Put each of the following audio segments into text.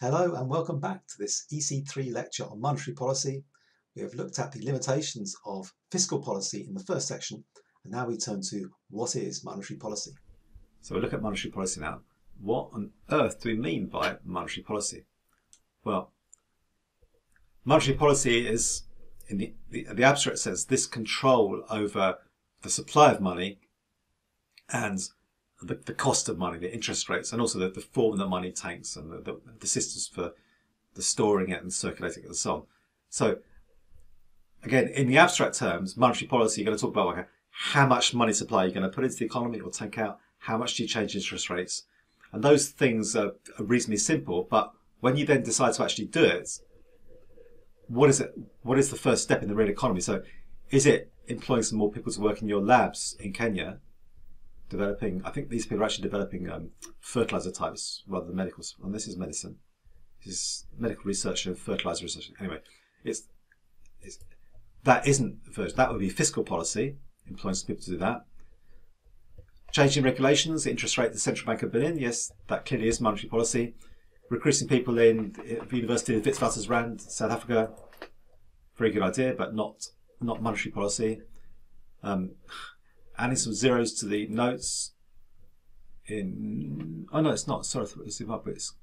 Hello and welcome back to this ec3 lecture on monetary policy. We have looked at the limitations of fiscal policy in the first section, and now we turn to what is monetary policy. So we look at monetary policy now. What on earth do we mean by monetary policy? Well, monetary policy is, in the abstract sense, this control over the supply of money and the cost of money, the interest rates, and also the form that money takes and the systems for the storing it and circulating it and so on. So, again, in the abstract terms, monetary policy, you're going to talk about how much money supply you're going to put into the economy or take out, how much do you change interest rates. And those things are reasonably simple, but when you then decide to actually do it, what is it? What is the first step in the real economy? So is it employing some more people to work in your labs in Kenya, developing, I think these people are actually developing fertilizer types rather than medical, and this is medicine. This is medical research and fertilizer research. Anyway, that isn't the first. That would be fiscal policy, employing some people to do that. Changing regulations, the interest rate the central bank have been in, yes, that clearly is monetary policy. Recruiting people in the University of Witwatersrand, South Africa, very good idea, but not monetary policy. Adding some zeros to the notes in, oh no, it's not, sorry, it's Zimbabwe, it's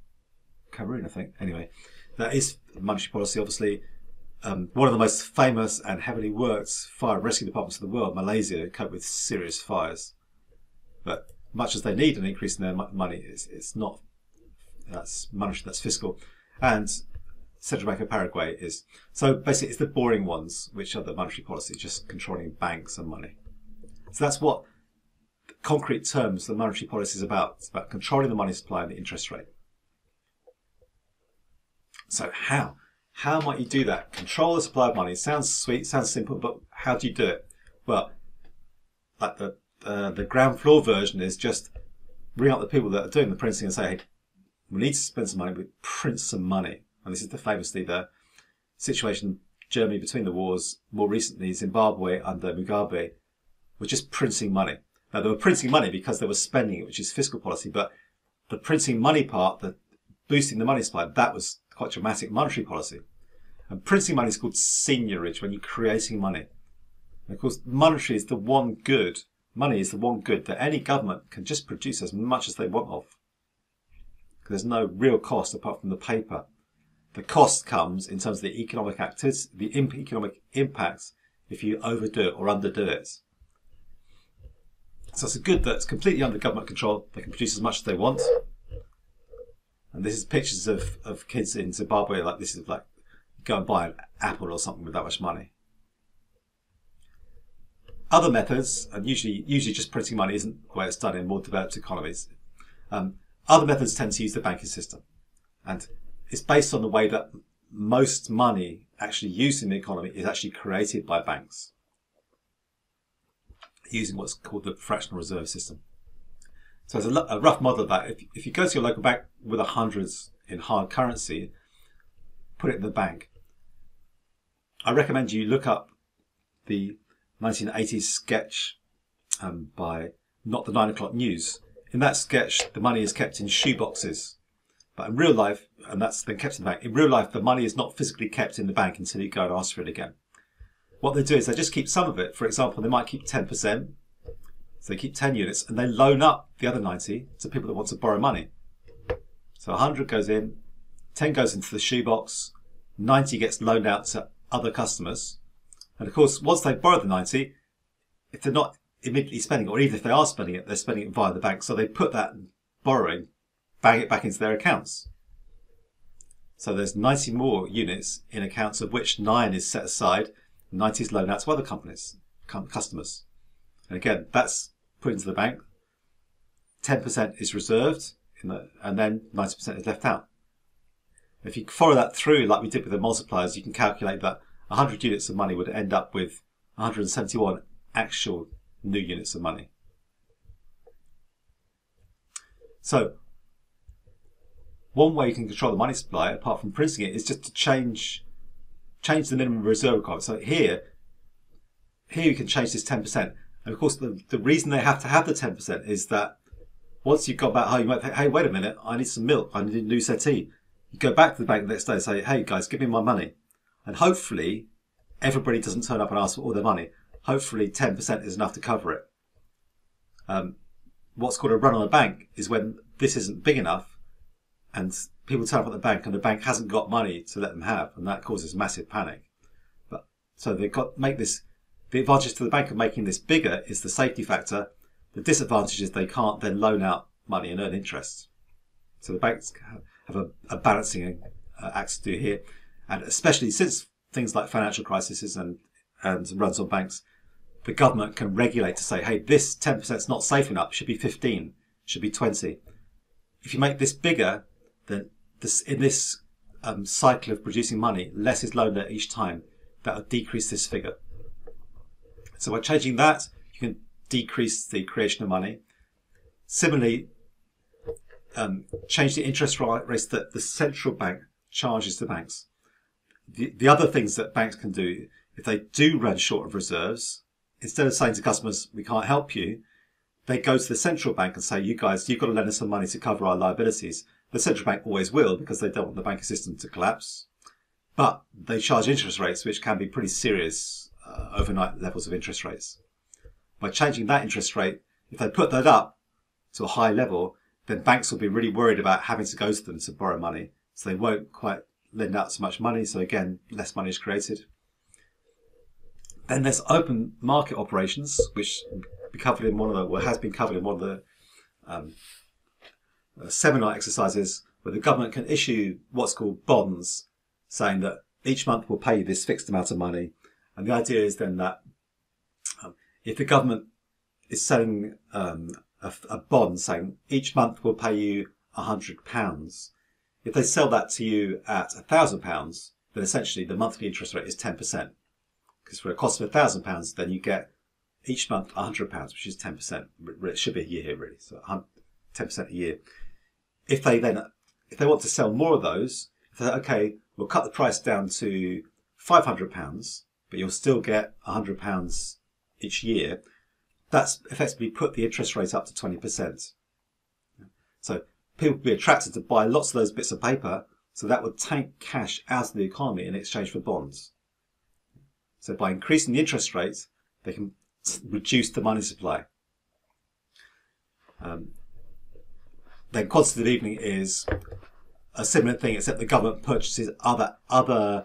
Cameroon, I think. Anyway, that is monetary policy, obviously. One of the most famous and heavily worked fire and rescue departments in the world, Malaysia, cope with serious fires. But much as they need an increase in their money, it's not, that's monetary, that's fiscal. And Central Bank of Paraguay is, so basically it's the boring ones, which are the monetary policy, just controlling banks and money. So that's what, concrete terms, the monetary policy is about. It's about controlling the money supply and the interest rate. So how? How might you do that? Control the supply of money. It sounds sweet, sounds simple, but how do you do it? Well, like the ground floor version is just ring up the people that are doing the printing and say, hey, we need to spend some money, we print some money. And this is famously the situation in Germany between the wars, more recently Zimbabwe under Mugabe, were just printing money. Now they were printing money because they were spending it, which is fiscal policy, but the printing money part, the boosting the money supply, that was quite dramatic monetary policy. And printing money is called seigniorage, when you're creating money. And of course, monetary is the one good, money is the one good that any government can just produce as much as they want of. Because there's no real cost apart from the paper. The cost comes in terms of the economic activity, the economic impacts if you overdo it or underdo it. So it's a good that's completely under government control. They can produce as much as they want. And this is pictures of kids in Zimbabwe, like this is like, go and buy an apple or something with that much money. Other methods, and usually just printing money isn't the way it's done in more developed economies. Other methods tend to use the banking system. And it's based on the way that most money actually used in the economy is actually created by banks, using what's called the fractional reserve system. So there's a rough model of that. If you go to your local bank with $100s in hard currency, put it in the bank. I recommend you look up the 1980s sketch by Not the 9 O'Clock News. In that sketch, the money is kept in shoe boxes. But in real life, and that's then kept in the bank, in real life, the money is not physically kept in the bank until you go and ask for it again. What they do is they just keep some of it. For example, they might keep 10%. So they keep 10 units and they loan up the other 90 to people that want to borrow money. So 100 goes in, 10 goes into the shoebox, 90 gets loaned out to other customers. And of course, once they borrow the 90, if they're not immediately spending it, or even if they are spending it, they're spending it via the bank. So they put that borrowing, bang it back into their accounts. So there's 90 more units in accounts, of which 9 is set aside, 90 is loaned out to other companies, customers. And again, that's put into the bank. 10% is reserved, and then 90% is left out. If you follow that through, like we did with the multipliers, you can calculate that 100 units of money would end up with 171 actual new units of money. So, one way you can control the money supply, apart from printing it, is just to change the minimum reserve requirement. So here you can change this 10%. And of course, the reason they have to have the 10% is that once you've got back home, you might think, hey, wait a minute, I need some milk, I need a new settee. You go back to the bank the next day and say, hey guys, give me my money. And hopefully everybody doesn't turn up and ask for all their money. Hopefully 10% is enough to cover it. What's called a run on a bank is when this isn't big enough and people turn up at the bank and the bank hasn't got money to let them have, and that causes massive panic. So they've got to make this, the advantage to the bank of making this bigger is the safety factor. The disadvantage is they can't then loan out money and earn interest. So the banks have a balancing act to do here. And especially since things like financial crises and runs on banks, the government can regulate to say, hey, this 10% is not safe enough, should be 15, should be 20. If you make this bigger, then in this cycle of producing money, less is loaned out each time. That will decrease this figure. So by changing that, you can decrease the creation of money. Similarly, change the interest rates that the central bank charges to banks. The other things that banks can do, if they do run short of reserves, instead of saying to customers, we can't help you, they go to the central bank and say, you guys, you've got to lend us some money to cover our liabilities. The central bank always will, because they don't want the banking system to collapse. But they charge interest rates, which can be pretty serious overnight levels of interest rates. By changing that interest rate, if they put that up to a high level, then banks will be really worried about having to go to them to borrow money. So they won't quite lend out so much money. So again, less money is created. Then there's open market operations, which be covered in has been covered in one of the seminar exercises, where the government can issue what's called bonds, saying that each month we'll pay you this fixed amount of money. And the idea is then that if the government is selling a bond saying each month we'll pay you £100, if they sell that to you at £1,000, then essentially the monthly interest rate is 10%. Because for a cost of £1,000, then you get each month £100, which is 10%. It should be a year really, so 10% a year. If they want to sell more of those, if they're okay, we'll cut the price down to £500, but you'll still get £100 each year. That's effectively put the interest rate up to 20%. So people would be attracted to buy lots of those bits of paper, so that would take cash out of the economy in exchange for bonds. So by increasing the interest rates, they can reduce the money supply. Then quantitative easing is a similar thing, except the government purchases other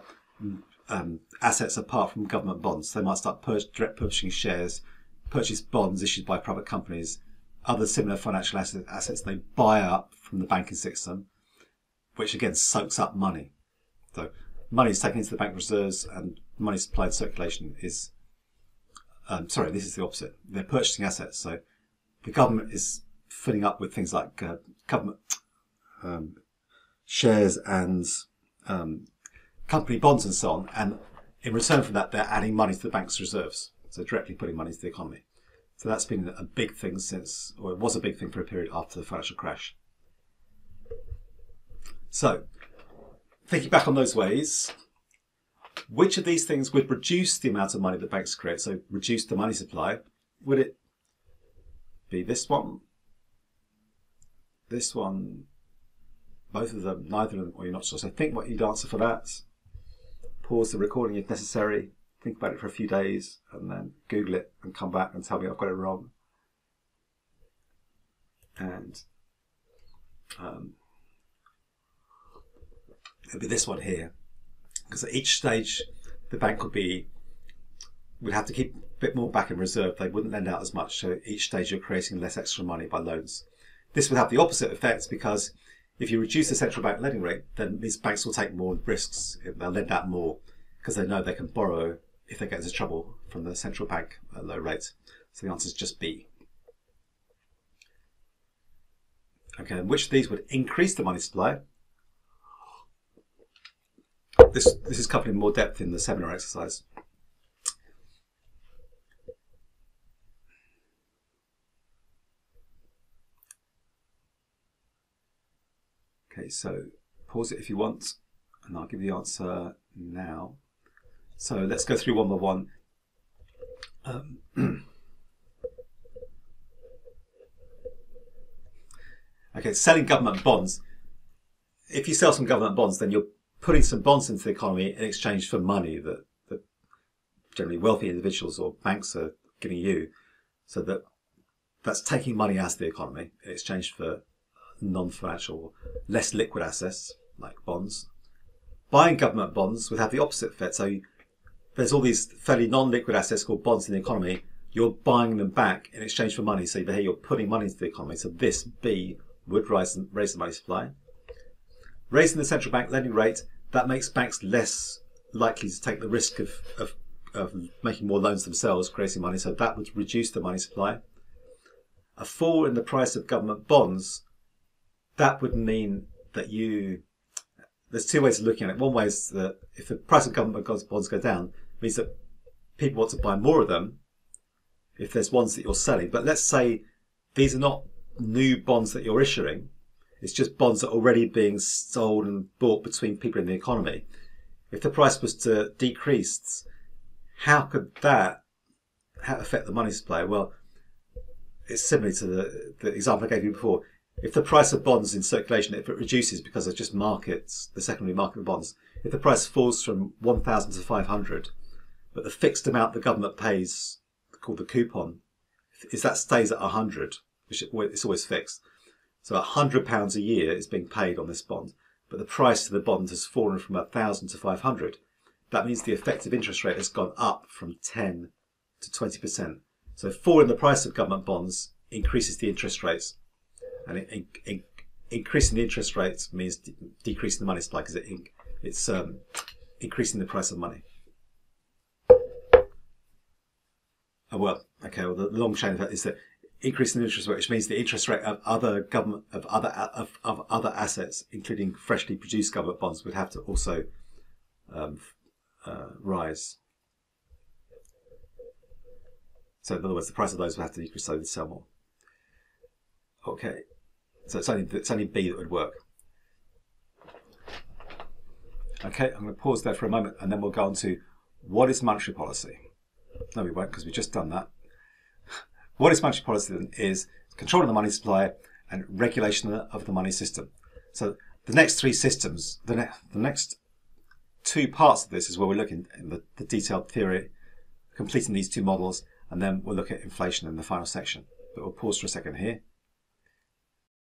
assets apart from government bonds. They might start direct purchasing shares, purchase bonds issued by private companies, other similar financial assets they buy up from the banking system, which again soaks up money. So money is taken into the bank reserves, and money supply and circulation is, this is the opposite. They're purchasing assets. So the government is filling up with things like government shares and company bonds and so on, and in return for that they're adding money to the bank's reserves, so directly putting money into the economy. So that's been a big thing since, or it was a big thing for a period after the financial crash. So thinking back on those ways, which of these things would reduce the amount of money that banks create, so reduce the money supply? Would it be this one, both of them, neither of them, or you're not sure? So think what you'd answer for that. Pause the recording if necessary. Think about it for a few days and then Google it and come back and tell me I've got it wrong. And it'll be this one here. Because at each stage, the bank would have to keep a bit more back in reserve. They wouldn't lend out as much. So at each stage, you're creating less extra money by loans. This would have the opposite effect, because if you reduce the central bank lending rate, then these banks will take more risks. They'll lend out more because they know they can borrow if they get into trouble from the central bank at low rates. So the answer is just B. Okay, and which of these would increase the money supply? This is covered in more depth in the seminar exercise. Okay, so pause it if you want, and I'll give you the answer now. So let's go through one by one. Okay, selling government bonds. if you sell some government bonds, then you're putting some bonds into the economy in exchange for money that generally wealthy individuals or banks are giving you. So that's taking money out of the economy in exchange for non-financial, less liquid assets like bonds. Buying government bonds would have the opposite effect. So there's all these fairly non-liquid assets called bonds in the economy. You're buying them back in exchange for money. So here you're putting money into the economy. So this B would raise the money supply. Raising the central bank lending rate, that makes banks less likely to take the risk of making more loans themselves, creating money. So that would reduce the money supply. A fall in the price of government bonds, that would mean that there's two ways of looking at it. One way is that if the price of government bonds go down, it means that people want to buy more of them if there's ones that you're selling. But let's say these are not new bonds that you're issuing. It's just bonds that are already being sold and bought between people in the economy. If the price was to decrease, how could that affect the money supply? Well, it's similar to the example I gave you before. If the price of bonds in circulation, if it reduces because of just markets, the secondary market of bonds, if the price falls from 1,000 to 500, but the fixed amount the government pays, called the coupon, if that stays at 100, which it's always fixed, so £100 a year is being paid on this bond, but the price of the bond has fallen from 1,000 to 500. That means the effective interest rate has gone up from 10 to 20%. So fall in the price of government bonds increases the interest rates. And increasing the interest rates means decreasing the money supply because it's increasing the price of money. The long chain of that is that increasing the interest rate, which means the interest rate of other assets, including freshly produced government bonds, would have to also rise. So in other words, the price of those would have to decrease so they'd sell more. Okay, so it's only B that would work. Okay, I'm going to pause there for a moment and then we'll go on to what is monetary policy. No, we won't because we've just done that. What is monetary policy then is controlling the money supply and regulation of the money system. So the next three systems, the next two parts of this is where we're looking in the detailed theory, completing these two models, and then we'll look at inflation in the final section. But we'll pause for a second here.